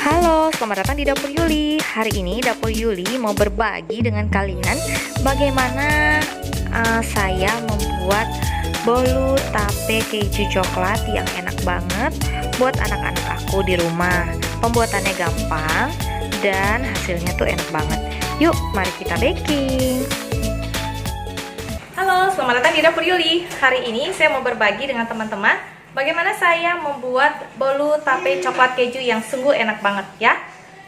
Halo, selamat datang di Dapur Yuli. Hari ini Dapur Yuli mau berbagi dengan kalian bagaimana saya membuat bolu tape keju coklat yang enak banget buat anak-anak aku di rumah. Pembuatannya gampang dan hasilnya tuh enak banget. Yuk, mari kita baking. Halo, selamat datang di Dapur Yuli. Hari ini saya mau berbagi dengan teman-teman bagaimana saya membuat bolu tape coklat keju yang sungguh enak banget ya.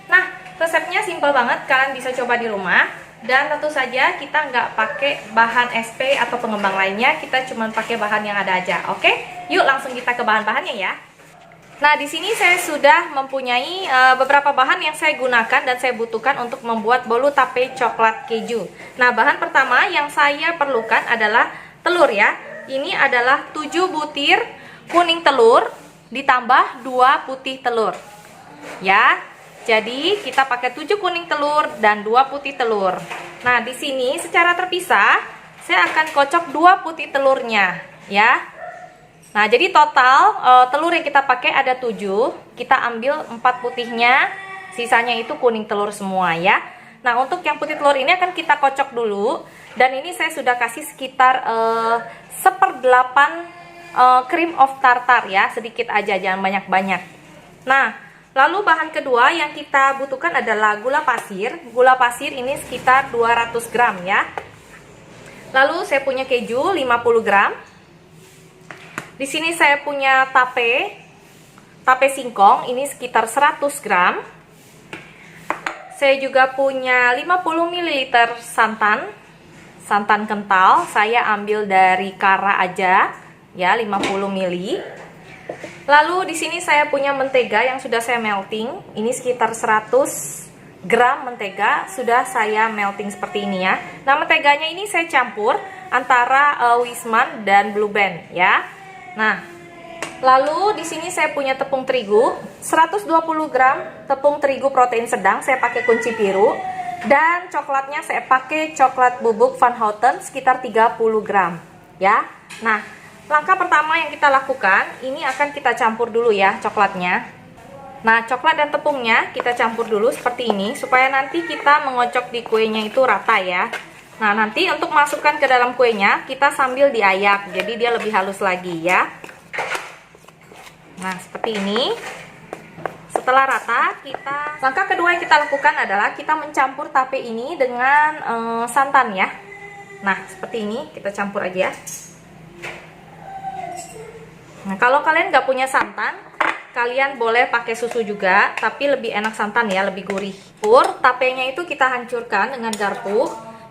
Nah, resepnya simpel banget, kalian bisa coba di rumah. Dan tentu saja kita nggak pakai bahan SP atau pengembang lainnya, kita cuma pakai bahan yang ada aja. Oke, yuk langsung kita ke bahan-bahannya ya. Nah, di sini saya sudah mempunyai beberapa bahan yang saya gunakan dan saya butuhkan untuk membuat bolu tape coklat keju. Nah, bahan pertama yang saya perlukan adalah telur ya. Ini adalah 7 butir kuning telur ditambah 2 putih telur ya. Jadi kita pakai 7 kuning telur dan 2 putih telur. Nah, di sini secara terpisah saya akan kocok 2 putih telurnya ya. Nah, jadi total telur yang kita pakai ada 7. Kita ambil 4 putihnya, sisanya itu kuning telur semua ya. Nah, untuk yang putih telur ini akan kita kocok dulu. Dan ini saya sudah kasih sekitar 1/8 cream of tartar ya, sedikit aja, jangan banyak-banyak. Nah, lalu bahan kedua yang kita butuhkan adalah gula pasir. Gula pasir ini sekitar 200 gram ya. Lalu saya punya keju 50 gram. Di sini saya punya tape singkong, ini sekitar 100 gram. Saya juga punya 50 ml santan kental. Saya ambil dari Kara aja ya, 50 ml. Lalu di sini saya punya mentega yang sudah saya melting. Ini sekitar 100 gram mentega sudah saya melting seperti ini ya. Nah, menteganya ini saya campur antara Wisman dan Blue Band ya. Nah, lalu di sini saya punya tepung terigu 120 gram tepung terigu protein sedang, saya pakai kunci biru. Dan coklatnya saya pakai coklat bubuk Van Houten sekitar 30 gram ya. Nah, langkah pertama yang kita lakukan, ini akan kita campur dulu ya coklatnya. Nah, coklat dan tepungnya kita campur dulu seperti ini, supaya nanti kita mengocok di kuenya itu rata ya. Nah, nanti untuk masukkan ke dalam kuenya, kita sambil diayak, jadi dia lebih halus lagi ya. Nah, seperti ini. Setelah rata, langkah kedua yang kita lakukan adalah kita mencampur tape ini dengan santan ya. Nah, seperti ini, kita campur aja. Nah, kalau kalian nggak punya santan, kalian boleh pakai susu juga, tapi lebih enak santan ya, lebih gurih. Tapenya itu kita hancurkan dengan garpu,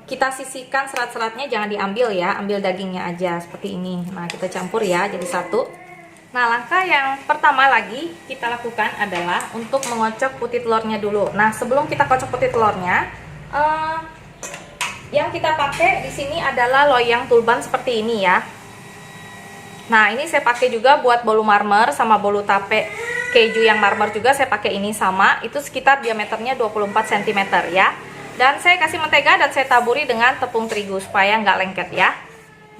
kita sisihkan serat-seratnya, jangan diambil ya, ambil dagingnya aja seperti ini. Nah, kita campur ya, jadi satu. Nah, langkah yang pertama lagi kita lakukan adalah untuk mengocok putih telurnya dulu. Nah, sebelum kita kocok putih telurnya, yang kita pakai di sini adalah loyang tulban seperti ini ya. Nah, ini saya pakai juga buat bolu marmer sama bolu tape keju yang marmer juga saya pakai ini sama. Itu sekitar diameternya 24 cm ya. Dan saya kasih mentega dan saya taburi dengan tepung terigu supaya nggak lengket ya.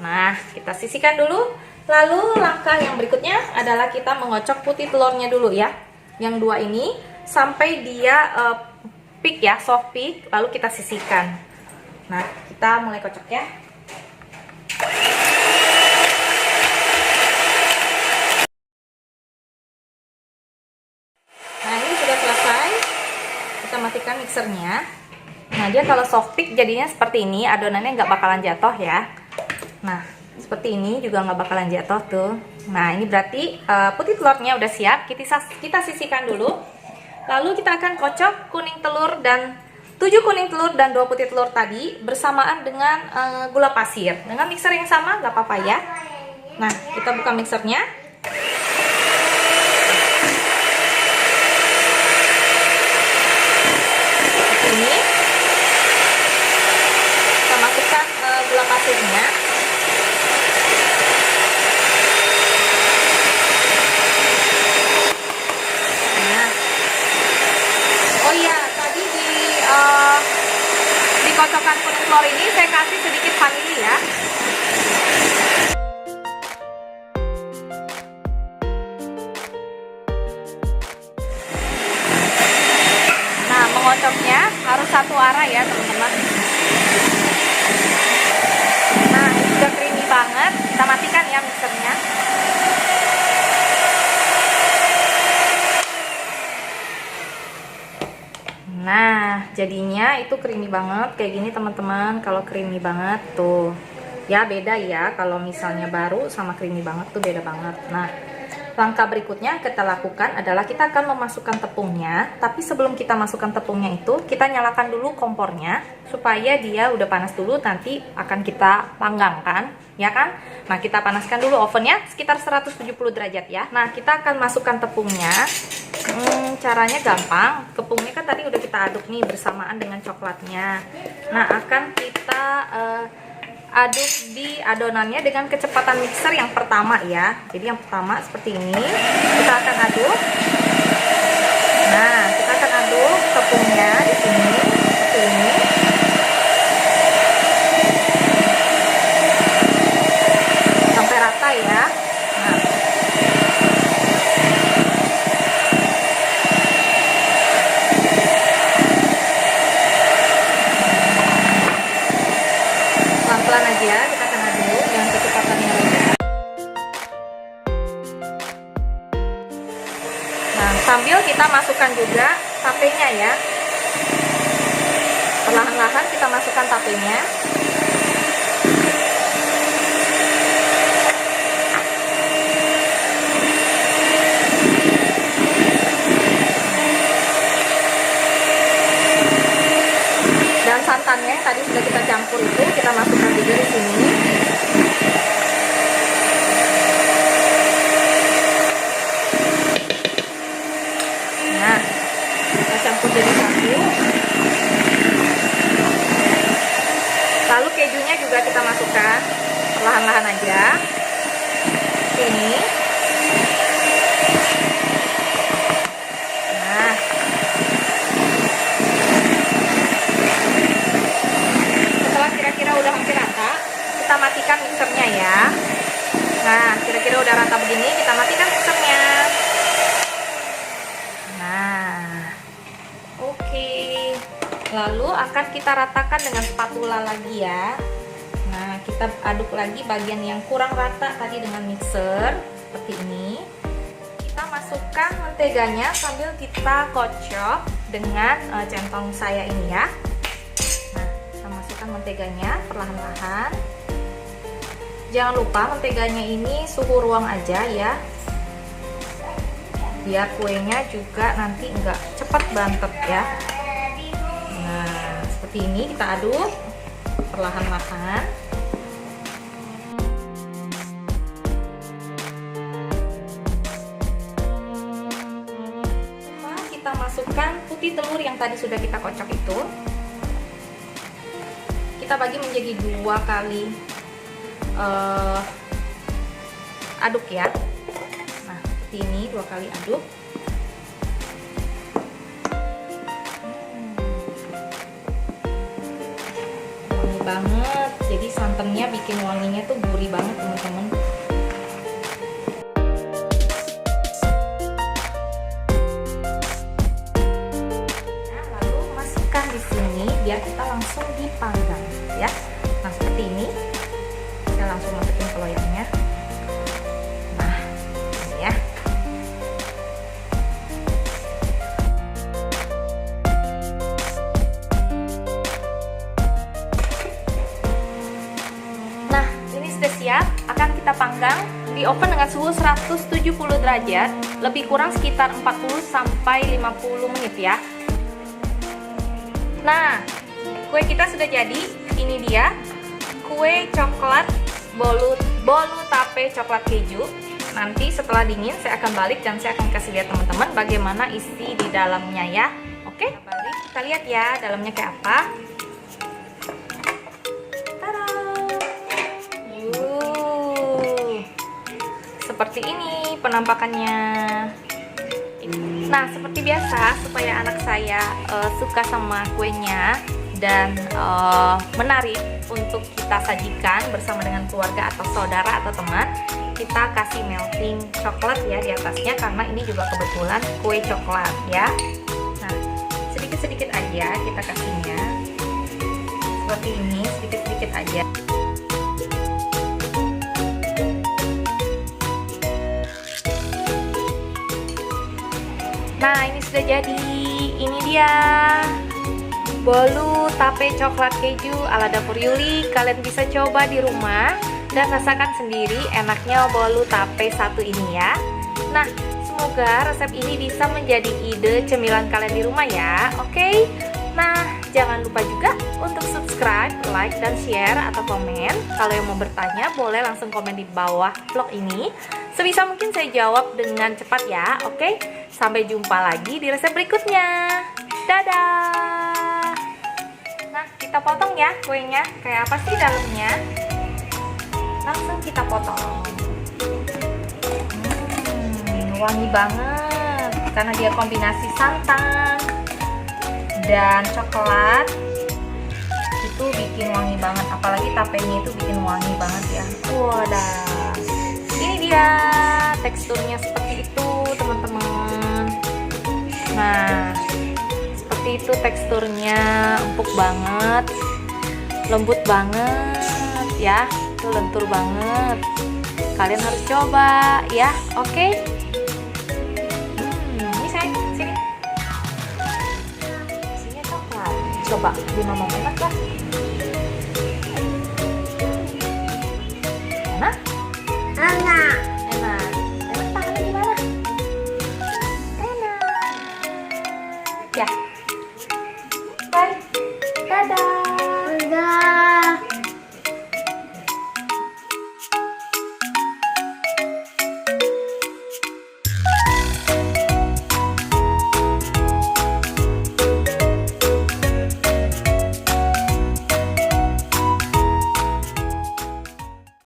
Nah, kita sisihkan dulu. Lalu langkah yang berikutnya adalah kita mengocok putih telurnya dulu ya. Yang dua ini sampai dia peak ya, soft peak. Lalu kita sisihkan. Nah, kita mulai kocok ya. Nah, ini sudah selesai. Kita matikan mixernya. Nah, dia kalau soft peak jadinya seperti ini, adonannya nggak bakalan jatuh ya. Nah, seperti ini juga nggak bakalan jatuh tuh. Nah, ini berarti putih telurnya udah siap. Kita sisihkan dulu. Lalu kita akan kocok kuning telur dan 7 kuning telur dan 2 putih telur tadi bersamaan dengan gula pasir. Dengan mixer yang sama nggak apa-apa ya. Nah, kita buka mixernya. Seperti ini. Kita masukkan gula pasirnya. Oh iya, tadi di kocokan kuning telur ini saya kasih sedikit vanili ya. ngocoknya harus satu arah ya teman-teman. Nah, ini sudah creamy banget. Kita matikan ya mixernya. Nah, jadinya itu creamy banget kayak gini teman-teman. Kalau creamy banget tuh, ya beda ya. Kalau misalnya baru sama creamy banget tuh beda banget. Nah, langkah berikutnya kita lakukan adalah kita akan memasukkan tepungnya. Tapi sebelum kita masukkan tepungnya itu, kita nyalakan dulu kompornya supaya dia udah panas dulu. Nanti akan kita panggang kan, ya kan? Nah, kita panaskan dulu ovennya sekitar 170 derajat ya. Nah, kita akan masukkan tepungnya. Caranya gampang. Tepungnya kan tadi udah kita aduk nih bersamaan dengan coklatnya. Nah, akan kita aduk di adonannya dengan kecepatan mixer yang pertama ya. Jadi yang pertama seperti ini. Kita akan aduk. Nah, kita akan aduk tepungnya di sini seperti ini. Sampai rata ya. Nah, pelan-pelan aja kita akan aduk dengan kecepatannya rendah. Nah, sambil kita masukkan juga tapenya ya. Perlahan-lahan kita masukkan tapenya. Dan santannya yang tadi sudah kita campur itu kita masukkan juga di sini. Nah, kita campur jadi satu. Lalu kejunya juga kita masukkan perlahan-lahan aja. Ini. Nah, kira-kira udah hampir rata, kita matikan mixernya ya. Nah, kira-kira udah rata begini, kita matikan mixernya. Nah, oke. Lalu akan kita ratakan dengan spatula lagi ya. Nah, kita aduk lagi bagian yang kurang rata tadi dengan mixer seperti ini. Kita masukkan menteganya sambil kita kocok dengan centong saya ini ya. Menteganya perlahan-lahan. Jangan lupa menteganya ini suhu ruang aja ya, biar kuenya juga nanti enggak cepat bantet ya. Nah, seperti ini kita aduk perlahan-lahan. Kita masukkan putih telur yang tadi sudah kita kocok itu. Kita bagi menjadi 2 kali aduk ya. Nah, seperti ini 2 kali aduk. Wangi banget. Jadi santannya bikin wanginya tuh gurih banget teman-teman. Nah, lalu masukkan di sini biar kita langsung dipanggang ya. Nah, seperti ini. Kita langsung masukin ke loyangnya. Nah, ini ya. Nah, ini sudah siap. Akan kita panggang di oven dengan suhu 170 derajat, lebih kurang sekitar 40 sampai 50 menit ya. Nah, kue kita sudah jadi. Ini dia kue coklat bolu tape coklat keju. Nanti setelah dingin saya akan balik dan saya akan kasih lihat teman-teman bagaimana isi di dalamnya ya. Oke, balik kita lihat ya dalamnya kayak apa. Tada! Seperti ini penampakannya. Nah, seperti biasa supaya anak saya suka sama kuenya dan menarik untuk kita sajikan bersama dengan keluarga atau saudara atau teman, kita kasih melting coklat ya di atasnya karena ini juga kebetulan kue coklat ya. Nah, sedikit sedikit-sedikit aja kita kasihnya. Seperti ini, sedikit-sedikit aja. Nah, ini sudah jadi. Ini dia bolu tape coklat keju ala Dapur Yuli. Kalian bisa coba di rumah dan rasakan sendiri enaknya bolu tape satu ini ya. Nah, semoga resep ini bisa menjadi ide cemilan kalian di rumah ya. Oke. Nah, jangan lupa juga untuk subscribe, like, dan share atau komen. Kalau yang mau bertanya boleh langsung komen di bawah vlog ini. Sebisa mungkin saya jawab dengan cepat ya. Oke. Sampai jumpa lagi di resep berikutnya. Dadah. Nah, kita potong ya kuenya. Kayak apa sih dalamnya? Langsung kita potong. Wangi banget karena dia kombinasi santan dan coklat. Itu bikin wangi banget. Apalagi tapenya itu bikin wangi banget ya. Wadah. Ini dia teksturnya seperti itu, teman-teman. Nah, seperti itu teksturnya, empuk banget, lembut banget ya, itu lentur banget. Kalian harus coba ya, oke? Ini sayang, sini. Isinya coklat. Coba di mama enak gak? Enak? Enak. Enak. Enak tangannya gimana? Enak. Ya.